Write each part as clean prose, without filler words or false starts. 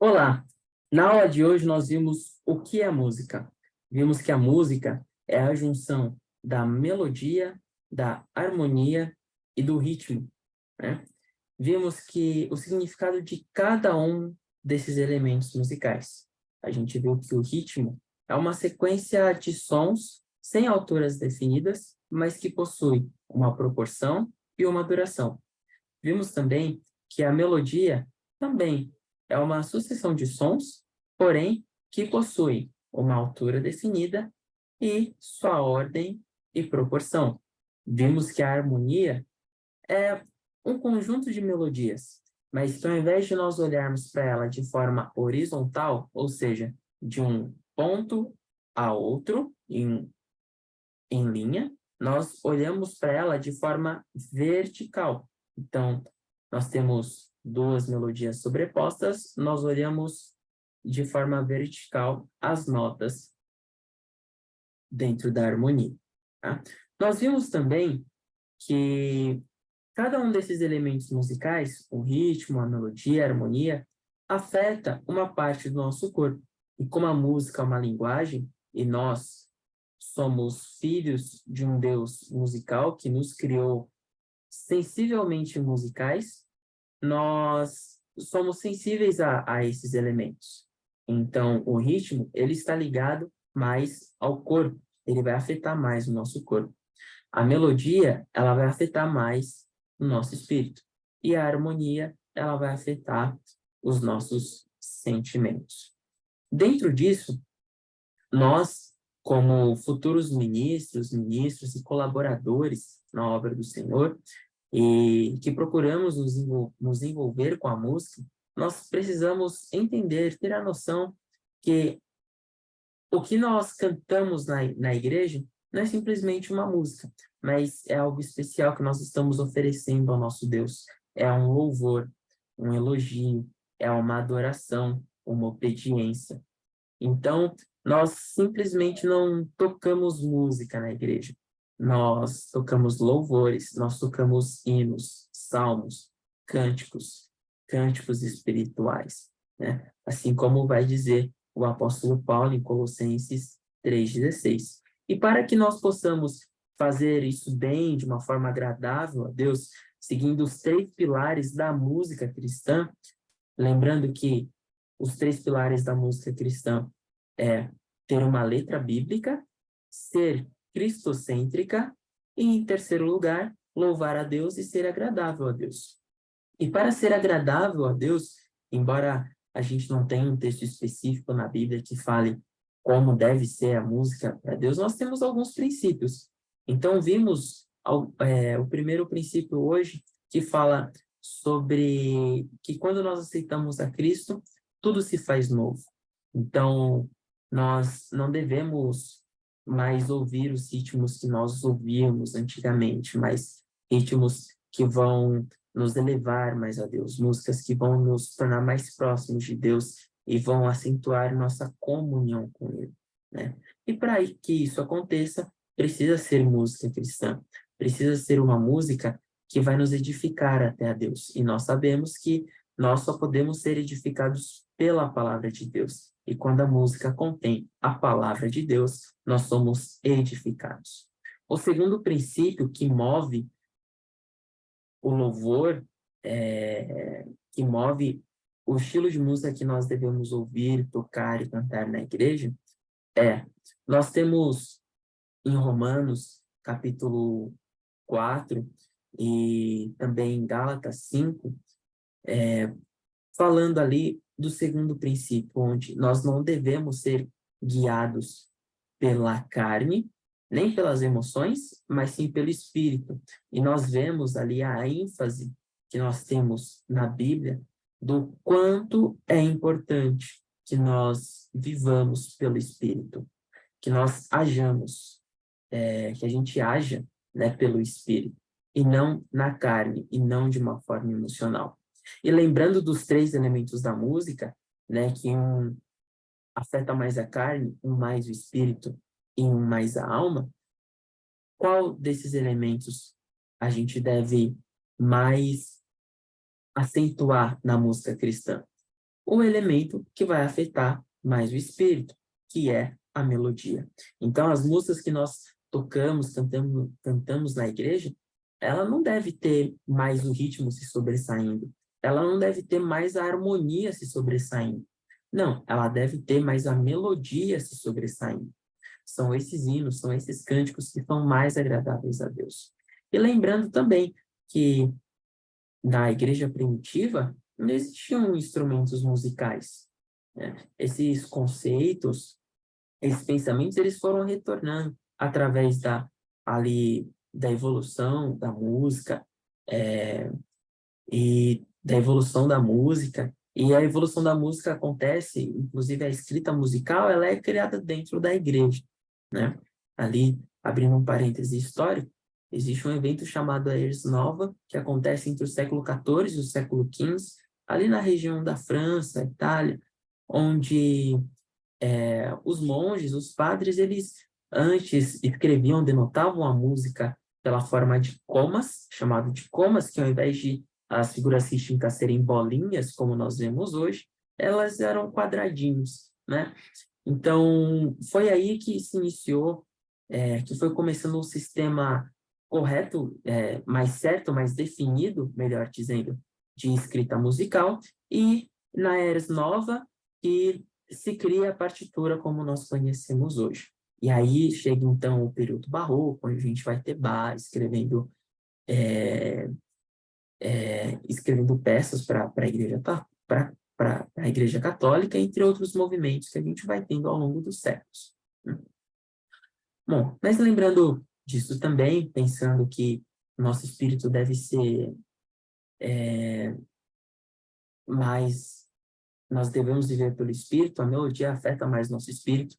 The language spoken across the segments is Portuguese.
Olá! Na aula de hoje nós vimos o que é música. Vimos que a música é a junção da melodia, da harmonia e do ritmo, né? Vimos que o significado de cada um desses elementos musicais. A gente viu que o ritmo é uma sequência de sons sem alturas definidas, mas que possui uma proporção e uma duração. Vimos também que a melodia também é uma sucessão de sons, porém que possui uma altura definida e sua ordem e proporção. Vimos que a harmonia é um conjunto de melodias, mas que ao invés de nós olharmos para ela de forma horizontal, ou seja, de um ponto a outro, em linha, nós olhamos para ela de forma vertical. Então, nós temos duas melodias sobrepostas, nós olhamos de forma vertical as notas dentro da harmonia. Tá? Nós vimos também que cada um desses elementos musicais, o ritmo, a melodia, a harmonia, afeta uma parte do nosso corpo. E como a música é uma linguagem, e nós somos filhos de um Deus musical que nos criou sensivelmente musicais, nós somos sensíveis a esses elementos. Então, o ritmo, ele está ligado mais ao corpo, ele vai afetar mais o nosso corpo. A melodia, ela vai afetar mais o nosso espírito. E a harmonia, ela vai afetar os nossos sentimentos. Dentro disso, nós, como futuros ministros e colaboradores na obra do Senhor, e que procuramos nos envolver com a música, nós precisamos entender, ter a noção que o que nós cantamos na igreja não é simplesmente uma música, mas é algo especial que nós estamos oferecendo ao nosso Deus. É um louvor, um elogio, é uma adoração, uma obediência. Então, nós simplesmente não tocamos música na igreja. Nós tocamos louvores, nós tocamos hinos, salmos, cânticos, cânticos espirituais, né? Assim como vai dizer o apóstolo Paulo em Colossenses 3,16. E para que nós possamos fazer isso bem, de uma forma agradável a Deus, seguindo os três pilares da música cristã, lembrando que os três pilares da música cristã é ter uma letra bíblica, ser cristocêntrica e, em terceiro lugar, louvar a Deus e ser agradável a Deus. E para ser agradável a Deus, embora a gente não tenha um texto específico na Bíblia que fale como deve ser a música para Deus, nós temos alguns princípios. Então, vimos o primeiro princípio hoje, que fala sobre que quando nós aceitamos a Cristo, tudo se faz novo. Então, nós não devemos mais ouvir os ritmos que nós ouvíamos antigamente, mas ritmos que vão nos elevar mais a Deus, músicas que vão nos tornar mais próximos de Deus e vão acentuar nossa comunhão com Ele, né? E para que isso aconteça, precisa ser música cristã, precisa ser uma música que vai nos edificar até a Deus. E nós sabemos que nós só podemos ser edificados pela palavra de Deus. E quando a música contém a palavra de Deus, nós somos edificados. O segundo princípio que move o louvor, que move o estilo de música que nós devemos ouvir, tocar e cantar na igreja, nós temos em Romanos, capítulo 4, e também em Gálatas 5, falando ali do segundo princípio, onde nós não devemos ser guiados pela carne, nem pelas emoções, mas sim pelo Espírito. E nós vemos ali a ênfase que nós temos na Bíblia do quanto é importante que nós vivamos pelo Espírito, que nós hajamos, que a gente haja, né, pelo Espírito, e não na carne, e não de uma forma emocional. E lembrando dos três elementos da música, né, que um afeta mais a carne, um mais o espírito e um mais a alma, qual desses elementos a gente deve mais acentuar na música cristã? o elemento que vai afetar mais o espírito, que é a melodia. Então, as músicas que nós tocamos, cantamos na igreja, ela não deve ter mais o ritmo se sobressaindo, ela não deve ter mais a harmonia se sobressaindo. Não, ela deve ter mais a melodia se sobressaindo. São esses hinos, são esses cânticos que são mais agradáveis a Deus. E lembrando também que na igreja primitiva não existiam instrumentos musicais, né? Esses conceitos, esses pensamentos, eles foram retornando através da evolução da música, e da evolução da música. E a evolução da música acontece, inclusive a escrita musical, ela é criada dentro da igreja, né? Ali, abrindo um parêntese histórico, existe um evento chamado a Ars Nova, que acontece entre o século XIV e o século XV, ali na região da França, Itália, onde os monges, os padres, eles antes escreviam, denotavam a música pela forma de comas, chamado de comas, que ao invés de as figuras rítmicas serem bolinhas, como nós vemos hoje, elas eram quadradinhos, né? Então, foi aí que se iniciou, que foi começando um sistema correto, mais certo, mais definido, melhor dizendo, de escrita musical, e na Era Nova, que se cria a partitura como nós conhecemos hoje. E aí chega, então, o período barroco, onde a gente vai ter Bach é, escrevendo peças para a igreja, para a igreja católica, entre outros movimentos que a gente vai tendo ao longo dos séculos. Bom, mas lembrando disso também, pensando que nosso espírito deve ser mais, nós devemos viver pelo espírito, a melodia afeta mais nosso espírito,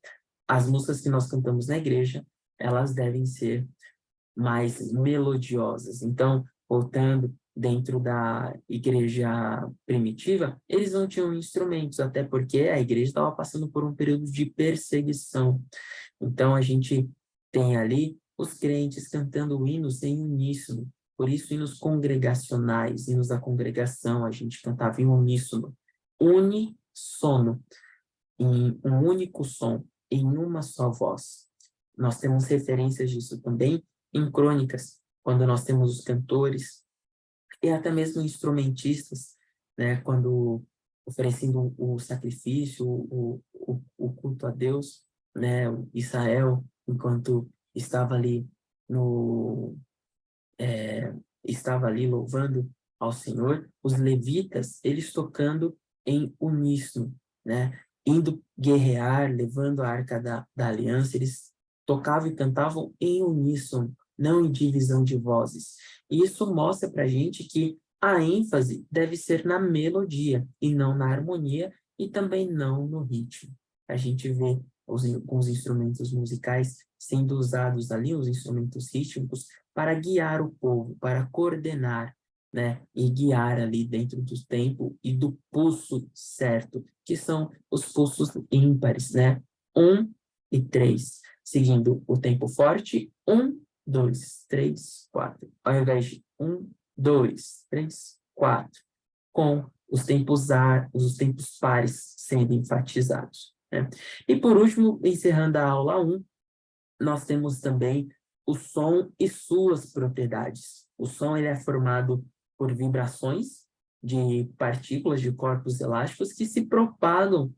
as músicas que nós cantamos na igreja, elas devem ser mais melodiosas. Então, voltando dentro da igreja primitiva, eles não tinham instrumentos, até porque a igreja estava passando por um período de perseguição. Então, a gente tem ali os crentes cantando hinos em uníssono, por isso hinos congregacionais, hinos da congregação, a gente cantava em uníssono, unissono, em um único som, em uma só voz. Nós temos referências disso também em crônicas, quando nós temos os cantores e até mesmo instrumentistas, né, quando oferecendo o sacrifício, o culto a Deus, né, Israel, enquanto estava ali no estava ali louvando ao Senhor, os levitas, eles tocando em uníssono, né? Indo guerrear, levando a arca da aliança, eles tocavam e cantavam em uníssono, não em divisão de vozes. E isso mostra para a gente que a ênfase deve ser na melodia e não na harmonia e também não no ritmo. A gente vê alguns instrumentos musicais sendo usados ali, os instrumentos rítmicos, para guiar o povo, para coordenar, né, e guiar ali dentro do tempo e do pulso certo, que são os pulsos ímpares, né? 1 e 3, seguindo o tempo forte, 1, 2, 3, 4, ao invés de 1, 2, 3, 4, com os tempos pares sendo enfatizados, né? E por último, encerrando a aula 1, nós temos também o som e suas propriedades. O som ele é formado por vibrações de partículas de corpos elásticos que se propagam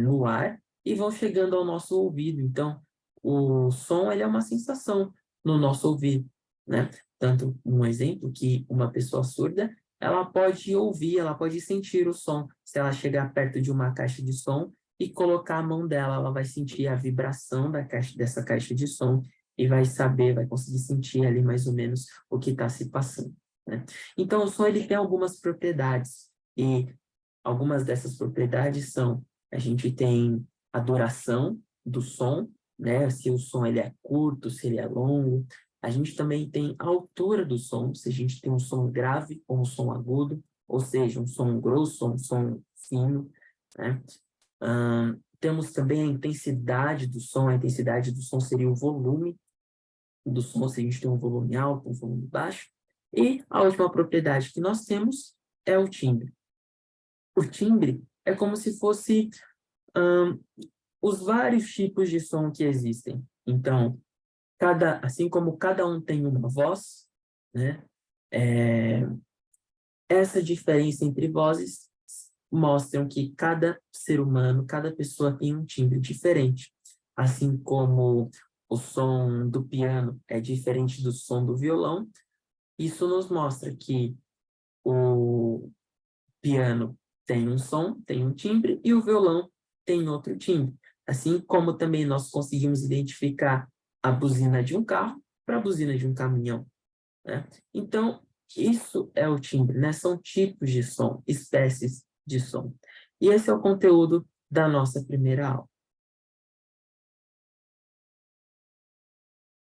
no ar e vão chegando ao nosso ouvido. Então, o som ele é uma sensação no nosso ouvido, né? Tanto um exemplo que uma pessoa surda ela pode ouvir, ela pode sentir o som. Se ela chegar perto de uma caixa de som e colocar a mão dela, ela vai sentir a vibração dessa caixa de som e vai saber, vai conseguir sentir ali mais ou menos o que está se passando, né? Então, o som ele tem algumas propriedades e algumas dessas propriedades são, a gente tem a duração do som, né? Se o som ele é curto, se ele é longo. A gente também tem a altura do som, se a gente tem um som grave ou um som agudo, ou seja, um som grosso ou um som fino, né? Temos também a intensidade do som. A intensidade do som seria o volume do som, se a gente tem um volume alto, um volume baixo. E a última propriedade que nós temos é o timbre. O timbre é como se fosse ahn, os vários tipos de som que existem. Então, assim como cada um tem uma voz, né? É, essa diferença entre vozes mostram que cada ser humano, cada pessoa tem um timbre diferente. Assim como o som do piano é diferente do som do violão, isso nos mostra que o piano tem um som, tem um timbre, e o violão tem outro timbre. Assim como também nós conseguimos identificar a buzina de um carro para a buzina de um caminhão, né? Então, isso é o timbre, né? São tipos de som, espécies de som. E esse é o conteúdo da nossa primeira aula.